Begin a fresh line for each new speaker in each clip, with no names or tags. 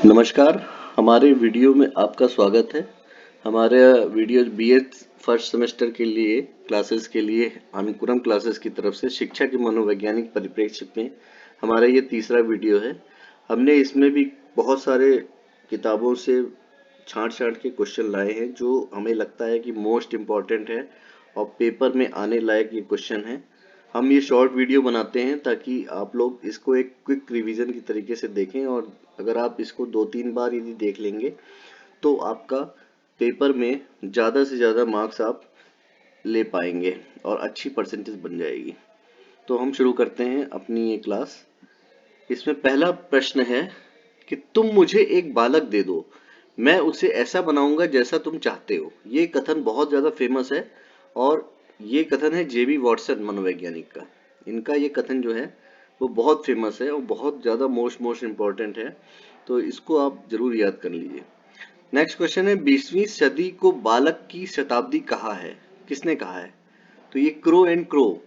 नमस्कार। हमारे वीडियो में आपका स्वागत है। हमारे वीडियो बीए फर्स्ट सेमेस्टर के लिए क्लासेस के लिए अनुकुरम क्लासेस की तरफ से शिक्षा के मनोवैज्ञानिक परिप्रेक्ष्य में हमारा ये तीसरा वीडियो है। हमने इसमें भी बहुत सारे किताबों से छांट के क्वेश्चन लाए हैं जो हमें लगता है कि मोस्ट इम्पॉर्टेंट है और पेपर में आने लायक ये क्वेश्चन है। हम ये शॉर्ट वीडियो बनाते हैं ताकि आप लोग इसको एक क्विक रिवीजन की तरीके से देखें, और अगर आप इसको 2-3 बार यदि देख लेंगे तो आपका पेपर में ज़्यादा से ज़्यादा मार्क्स आप ले पाएंगे और अच्छी परसेंटेज बन जाएगी। तो हम शुरू करते हैं अपनी ये क्लास। इसमें पहला प्रश्न है कि तुम मुझे एक बालक दे दो, मैं उसे ऐसा बनाऊंगा जैसा तुम चाहते हो। ये कथन बहुत ज़्यादा फेमस है और ये कथन है जेबी वॉटसन मनोवैज्ञानिक का। इनका ये कथन जो है वो बहुत फेमस है और बहुत ज़्यादा मोस्ट इम्पॉर्टेंट है, तो इसको आप जरूर याद कर लीजिए। नेक्स्ट क्वेश्चन है 20वीं सदी को बालक की शताब्दी कहा है, किसने कहा है? तो ये क्रो एंड क्रो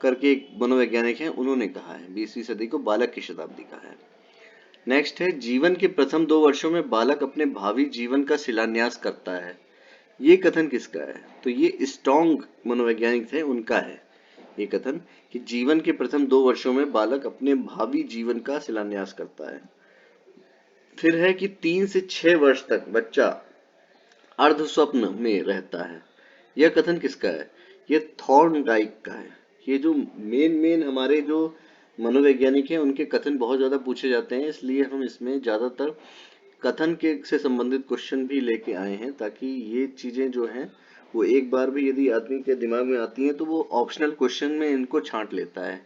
करके एक मनोवैज्ञानिक हैं, उन्होंने कहा है 20वीं सदी को बालक की शताब्दी कहा है। नेक्स्ट है जीवन के प्रथम 2 वर्षों में बालक अपने भावी जीवन का शिलान्यास करता है। ये कथन किसका है? तो ये स्ट्रॉन्ग मनोवैज्ञानिक थे, उनका है ये कथन कि जीवन के प्रथम 2 वर्षों में बालक अपने भावी जीवन का शिलान्यास करता है। फिर है कि 3 से 6 वर्ष तक बच्चा अर्ध स्वप्न में रहता है। यह कथन किसका है? यह थॉर्नडाइक का है। ये जो मेन हमारे जो मनोवैज्ञानिक हैं उनके कथन बहुत ज्यादा पूछे जाते हैं, इसलिए हम इसमें ज्यादातर कथन के से संबंधित क्वेश्चन भी लेके आए हैं, ताकि ये चीजें जो हैं वो एक बार भी यदि आदमी के दिमाग में आती हैं तो वो ऑप्शनल क्वेश्चन में इनको छांट लेता है,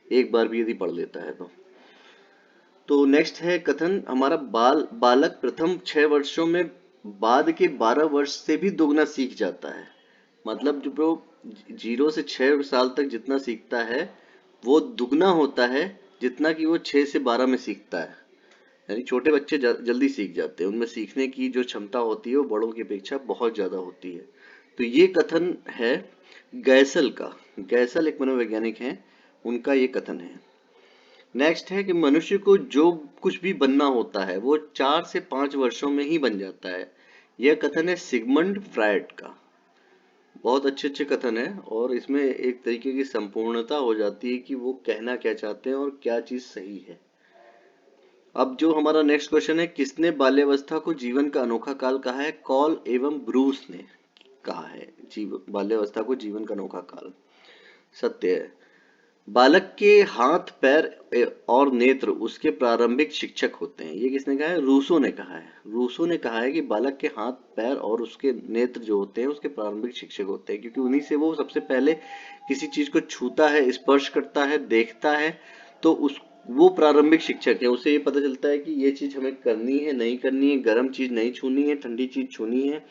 एक बार भी यदि पढ़ लेता है तो नेक्स्ट है कथन हमारा बालक प्रथम 6 वर्षों में बाद के 12 वर्ष से भी दोगुना सीख जाता है। मतलब जो 0 से 6 साल तक जितना सीखता है वो दुगना होता है जितना कि वो 6 से 12 में सीखता है। यानी छोटे बच्चे जल्दी सीख जाते हैं, उनमें सीखने की जो क्षमता होती है वो बड़ों की अपेक्षा बहुत ज्यादा होती है। तो ये कथन है गैसल का। गैसल एक मनोवैज्ञानिक हैं, उनका ये कथन है। नेक्स्ट है कि मनुष्य को जो कुछ भी बनना होता है वो 4 से 5 वर्षों में ही बन जाता है। यह कथन है सिगमंड फ्रायड का। बहुत अच्छे कथन है और इसमें एक तरीके की संपूर्णता हो जाती है कि वो कहना क्या चाहते हैं और क्या चीज सही है। अब जो हमारा नेक्स्ट क्वेश्चन है किसने बाल्यावस्था को जीवन का अनोखा काल कहा है? कॉल एवं ब्रूस ने कहा है बाल्यावस्था को जीवन का अनोखा काल। सत्य है। बालक के हाथ पैर और नेत्र उसके प्रारंभिक शिक्षक होते हैं। ये किसने कहा है? रूसो ने कहा है। रूसो ने कहा है कि बालक के हाथ पैर और उसके नेत्र जो होते हैं उसके प्रारंभिक शिक्षक होते हैं, क्योंकि उन्हीं से वो सबसे पहले किसी चीज को छूता है, स्पर्श करता है, देखता है, तो उस वो प्रारंभिक शिक्षक है। उसे ये पता चलता है कि ये चीज हमें करनी है, नहीं करनी है, गर्म चीज नहीं छूनी है, ठंडी चीज छूनी है,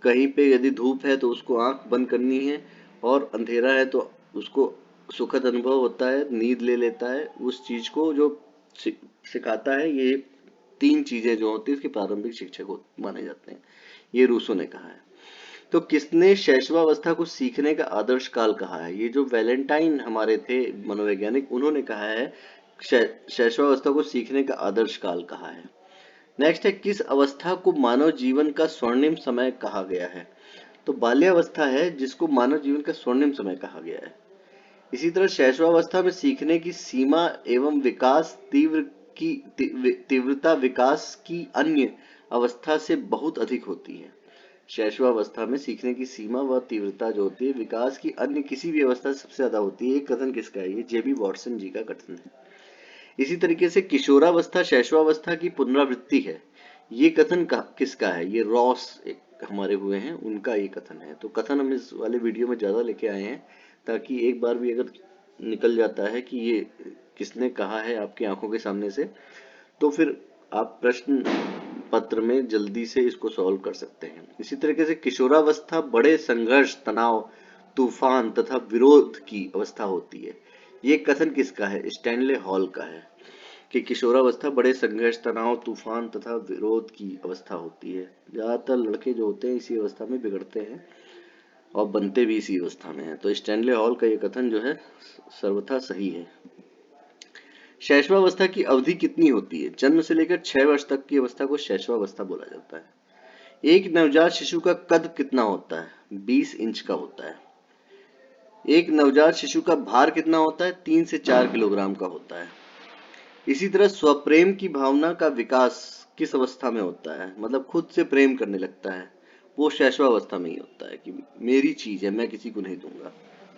कहीं पे यदि धूप है तो उसको आंख बंद करनी है, और अंधेरा है तो उसको सुखद अनुभव होता है, नींद ले लेता है। उस चीज को जो सिखाता है, ये 3 चीजें जो होती है उसके प्रारंभिक शिक्षक माने जाते हैं। ये रूसो ने कहा है। तो किसने शैशवावस्था को सीखने का आदर्श काल कहा है? ये जो वैलेंटाइन हमारे थे मनोवैज्ञानिक, उन्होंने कहा है शैशवावस्था को सीखने का आदर्श काल कहा है। नेक्स्ट है किस अवस्था को मानव जीवन का स्वर्णिम समय कहा गया है? तो बाल्यावस्था है जिसको मानव जीवन का स्वर्णिम समय कहा गया है। इसी तरह शैशवावस्था में सीखने की सीमा एवं विकास तीव्रता विकास की अन्य अवस्था से बहुत अधिक होती है। शैशवावस्था में सीखने की सीमा व तीव्रता जो होती है विकास की अन्य किसी भी अवस्था से सबसे ज्यादा होती है। ये कथन किसका है? ये जेबी वॉटसन जी का कथन है। इसी तरीके से किशोरावस्था शैशवावस्था की पुनरावृत्ति है। ये कथन किसका है? ये रॉस एक हमारे हुए हैं, उनका ये कथन है। तो कथन हम इस वाले वीडियो में ज्यादा लेके आए हैं ताकि एक बार भी अगर निकल जाता है कि ये किसने कहा है आपकी आंखों के सामने से, तो फिर आप प्रश्न पत्र में जल्दी से इसको सॉल्व कर सकते हैं। इसी तरीके से किशोरावस्था बड़े संघर्ष, तनाव, तूफान तथा विरोध की अवस्था होती है। ये कथन किसका है? स्टैनले हॉल का है कि किशोरावस्था बड़े संघर्ष, तनाव, तूफान तथा विरोध की अवस्था होती है। ज्यादातर लड़के जो होते हैं इसी अवस्था में बिगड़ते हैं और बनते भी इसी अवस्था में है। तो स्टैनले हॉल का ये कथन जो है सर्वथा सही है। शैशवावस्था की अवधि कितनी होती है? जन्म से लेकर 6 वर्ष तक की अवस्था को शैशवावस्था बोला जाता है। एक नवजात शिशु का कद कितना होता है? 20 इंच का होता है। एक नवजात शिशु का भार कितना होता है? 3 से 4 किलोग्राम का होता है। इसी तरह स्वप्रेम की भावना का विकास किस अवस्था में होता है? मतलब खुद से प्रेम करने लगता है, वो शैशवावस्था में ही होता है कि मेरी चीज है, मैं किसी को नहीं दूंगा,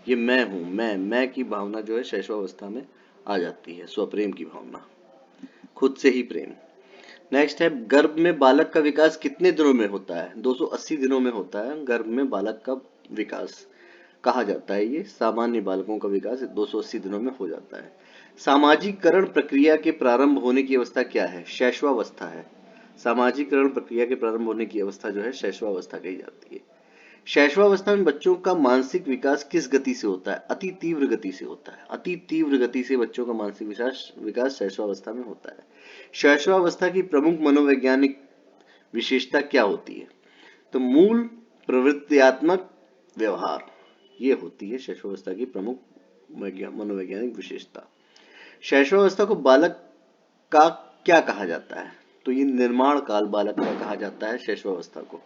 ये मैं हूं, मैं की भावना जो है शैशवावस्था में आ जाती है। स्वप्रेम की भावना, खुद से ही प्रेम। नेक्स्ट है, गर्भ में बालक का विकास कितने दिनों में होता है? 280 दिनों में होता है गर्भ में बालक का विकास, कहा जाता है। ये सामान्य बालकों का विकास 280 दिनों में हो जाता है। सामाजिकरण प्रक्रिया के प्रारंभ होने की अवस्था क्या है? शैशवावस्था है। सामाजिकरण प्रक्रिया के प्रारंभ होने की अवस्था जो है शैशवावस्था कही जाती है। शैशवावस्था में बच्चों का मानसिक विकास किस गति से होता है? अति तीव्र गति से होता है। अति तीव्र गति से बच्चों का मानसिक विकास शैशवावस्था में होता है। शैशवावस्था की प्रमुख मनोवैज्ञानिक विशेषता क्या होती है? तो मूल प्रवृत्त्यात्मक व्यवहार, ये होती है शैशवावस्था की प्रमुख मनोवैज्ञानिक विशेषता। शैशवावस्था को बालक का क्या कहा जाता है? तो ये निर्माण काल बालक का कहा जाता है शैशवावस्था को।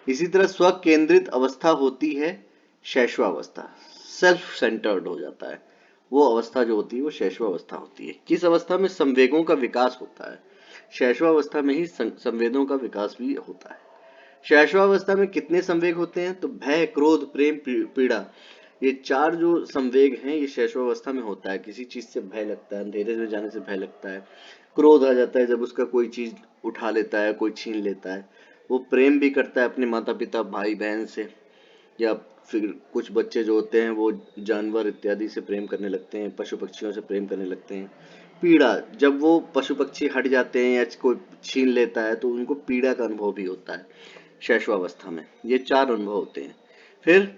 इसी तरह स्व केंद्रित अवस्था होती है शैशवावस्था, सेल्फ सेंटर्ड हो जाता है, वो अवस्था जो होती है वो शैशवावस्था होती है। किस अवस्था में संवेगों का विकास होता है? शैशवावस्था में ही संवेदों का विकास भी होता है। शैशवावस्था में कितने संवेग होते हैं? तो भय, क्रोध, प्रेम, पीड़ा, ये 4 जो संवेग हैं ये शैशवावस्था में होता है। किसी चीज से भय लगता है, अंधेरे में जाने से भय लगता है। क्रोध आ जाता है जब उसका कोई चीज उठा लेता है, कोई छीन लेता है। वो प्रेम भी करता है अपने माता पिता, भाई बहन से, या फिर कुछ बच्चे जो होते हैं वो जानवर इत्यादि से प्रेम करने लगते हैं, पशु पक्षियों से प्रेम करने लगते हैं। पीड़ा, जब वो पशु पक्षी हट जाते हैं या कोई छीन लेता है तो उनको पीड़ा का अनुभव भी होता है शैशवावस्था में। ये 4 अनुभव होते हैं। फिर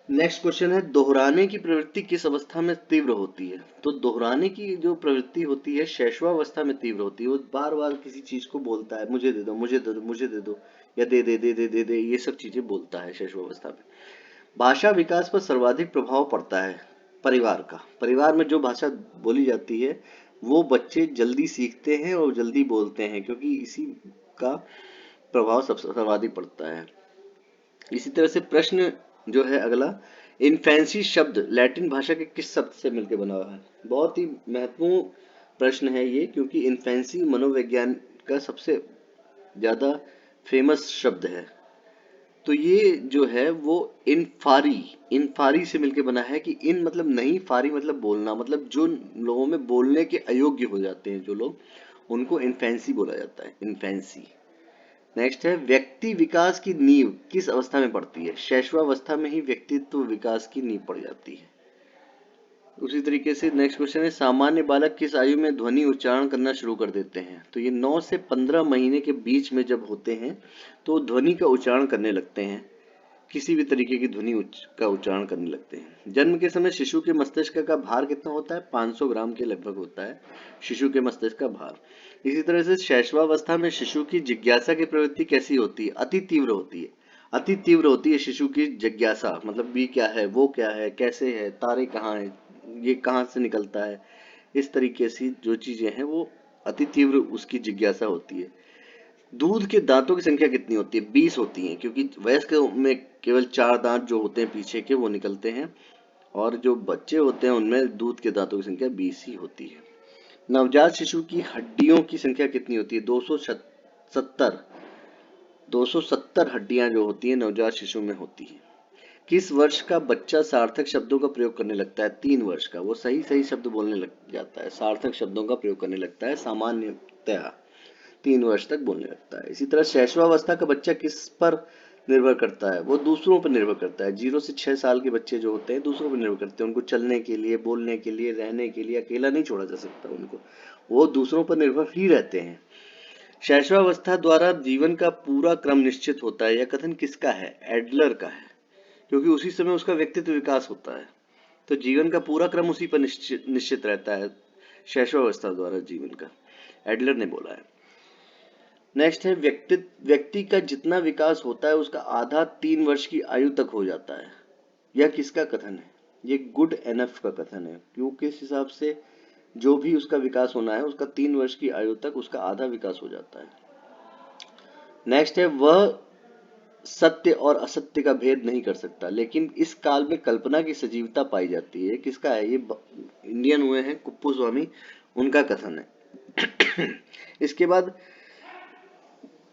नेक्स्ट क्वेश्चन है, दोहराने की प्रवृत्ति किस अवस्था में तीव्र होती है? तो दोहराने की जो प्रवृत्ति होती है शैशवावस्था में तीव्र होती है। वो बार बार किसी चीज को बोलता है, मुझे दे दो, मुझे दे दो, मुझे दे दो, या दे दे दे दे दे दे, ये सब चीजें बोलता है शैशवावस्था में। भाषा विकास पर सर्वाधिक प्रभाव पड़ता है परिवार का। परिवार में जो भाषा बोली जाती है वो बच्चे जल्दी सीखते हैं और जल्दी बोलते हैं, क्योंकि इसी का प्रभाव सबसे सर्वाधिक पड़ता है। इसी तरह से प्रश्न जो है अगला, इन्फेंसी शब्द लैटिन भाषा के किस शब्द से मिलकर बना हुआ है? बहुत ही महत्वपूर्ण प्रश्न है ये, क्योंकि इन्फेंसी मनोविज्ञान का सबसे ज्यादा फेमस शब्द है। तो ये जो है वो इनफारी से मिलके बना है। कि इन मतलब नहीं, फारी मतलब बोलना, मतलब जो लोगों में बोलने के अयोग्य हो जाते हैं जो लोग, उनको इन्फेंसी बोला जाता है, इन्फेंसी। नेक्स्ट है, व्यक्ति विकास की नींव किस अवस्था में पड़ती है? शैशवावस्था में ही व्यक्तित्व विकास की नींव पड़ जाती है। उसी तरीके से नेक्स्ट क्वेश्चन है, सामान्य बालक किस आयु में ध्वनि उच्चारण करना शुरू कर देते हैं? तो ये 9 से 15 महीने के बीच में जब होते हैं तो ध्वनि का उच्चारण करने लगते हैं, किसी भी तरीके की ध्वनि का उच्चारण करने लगते हैं। जन्म के समय शिशु के मस्तिष्क का भार कितना होता है? 500 ग्राम के लगभग होता है शिशु के मस्तिष्क का भार। इसी तरह से शैशवावस्था में शिशु की जिज्ञासा की प्रवृत्ति कैसी होती है? अति तीव्र होती है। अति तीव्र होती है शिशु की जिज्ञासा, मतलब भी क्या है, वो क्या है, कैसे है, तारे कहाँ हैं, ये कहाँ से निकलता है, इस तरीके से जो चीजें हैं वो अति तीव्र उसकी जिज्ञासा होती है। दूध के दांतों की संख्या कितनी होती है? 20 होती है, क्योंकि वयस्क में केवल 4 दांत जो होते हैं पीछे के वो निकलते हैं, और जो बच्चे होते हैं उनमें दूध के दांतों की संख्या 20 ही होती है। नवजात शिशु की हड्डियों की संख्या कितनी होती है? 270 हड्डियां जो होती है नवजात शिशु में होती है। किस वर्ष का बच्चा सार्थक शब्दों का प्रयोग करने लगता है? 3 वर्ष का। वो सही सही शब्द बोलने लग जाता है, सार्थक शब्दों का प्रयोग करने लगता है सामान्यतया 3 वर्ष तक बोलने लगता है। इसी तरह शैशवावस्था का बच्चा किस पर निर्भर करता है? वो दूसरों पर निर्भर करता है। 0 से 6 साल के बच्चे जो होते हैं दूसरों पर निर्भर करते हैं, उनको चलने के लिए, बोलने के लिए, रहने के लिए, अकेला नहीं छोड़ा जा सकता उनको, वो दूसरों पर निर्भर ही रहते हैं। शैशवावस्था द्वारा जीवन का पूरा क्रम निश्चित होता है, यह कथन किसका है? एडलर का है, क्योंकि उसी समय उसका व्यक्तित्व विकास होता है। तो जीवन का पूरा क्रम उसी पर निश्चित रहता है शैशवावस्था द्वारा जीवन का, एडलर ने बोला है। नेक्स्ट है, व्यक्ति का जितना विकास होता है उसका आधा 3 वर्ष की आयु तक हो जाता है। यह किसका कथन है? ये गुड एनफ का कथन है, क्यों किस हिसाब से? जो भी उसका विकास होना है उसका 3 वर्ष की आयु तक उसका आधा विकास हो जाता है। नेक्स्ट है, वह सत्य और असत्य का भेद नहीं कर सकता, लेकिन इस काल में कल्पना की सजीवता पाई जाती है। किसका है ये? इंडियन हुए हैं कुप्पू स्वामी, उनका कथन है। इसके बाद,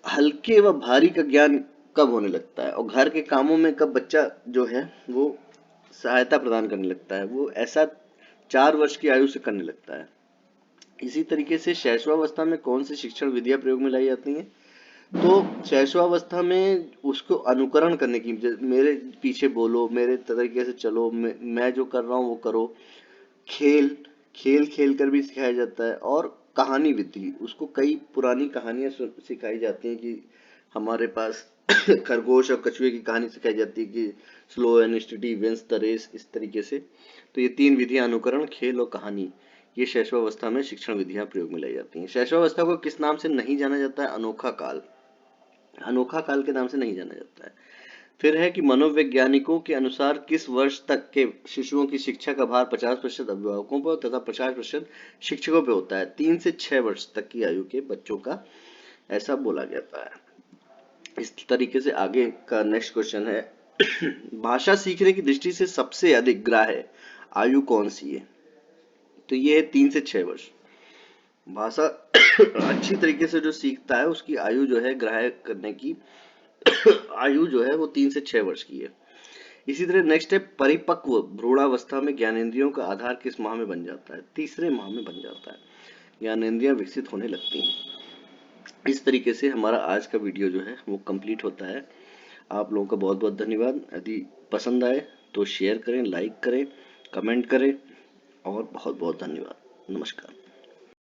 हल्के व भारी का ज्ञान कब होने लगता है, और घर के कामों में कब बच्चा जो है वो सहायता प्रदान करने लगता है? वो ऐसा 4 वर्ष की आयु से करने लगता है। इसी तरीके से शैशवावस्था में कौन सी शिक्षण विधियां प्रयोग में लाई जाती हैं? तो शैशवावस्था में उसको अनुकरण करने की, मेरे पीछे बोलो, मेरे तरीके से चलो, मैं जो कर रहा हूँ वो करो। खेल खेल खेल कर भी सिखाया जाता है। और कहानी विधि, उसको कई पुरानी कहानियां सिखाई जाती हैं कि हमारे पास खरगोश और कछुए की कहानी सिखाई जाती है कि slow and steady wins the race, इस तरीके से। तो ये 3 विधियां, अनुकरण, खेल और कहानी, ये शैशवावस्था में शिक्षण विधियां प्रयोग में लाई जाती हैं। शैशवावस्था को किस नाम से नहीं जाना जाता है? अनोखा काल। अनोखा काल के नाम से नहीं जाना जाता है। फिर है कि मनोवैज्ञानिकों के अनुसार किस वर्ष तक के शिशुओं की शिक्षा का भार 50% अभिभावकों पर तथा 50% शिक्षकों पर होता है? 3 से 6 वर्ष तक की आयु के बच्चों का, ऐसा बोला जाता है। इस तरीके से आगे का नेक्स्ट क्वेश्चन है, भाषा सीखने की दृष्टि से सबसे अधिक ग्राह्य आयु कौन सी है? तो ये है 3 से 6 वर्ष। भाषा अच्छी तरीके से जो सीखता है उसकी आयु जो है, ग्राह्य करने की आयु जो है वो 3 से 6 वर्ष की है। इसी तरह नेक्स्ट है, परिपक्व भ्रूणावस्था में ज्ञानेंद्रियों का आधार किस माह में बन जाता है? तीसरे माह में बन जाता है, ज्ञानेंद्रियां विकसित होने लगती हैं। इस तरीके से हमारा आज का वीडियो जो है वो कंप्लीट होता है। आप लोगों का बहुत बहुत धन्यवाद। यदि पसंद आए तो शेयर करें, लाइक करें, कमेंट करें, और बहुत बहुत धन्यवाद। नमस्कार।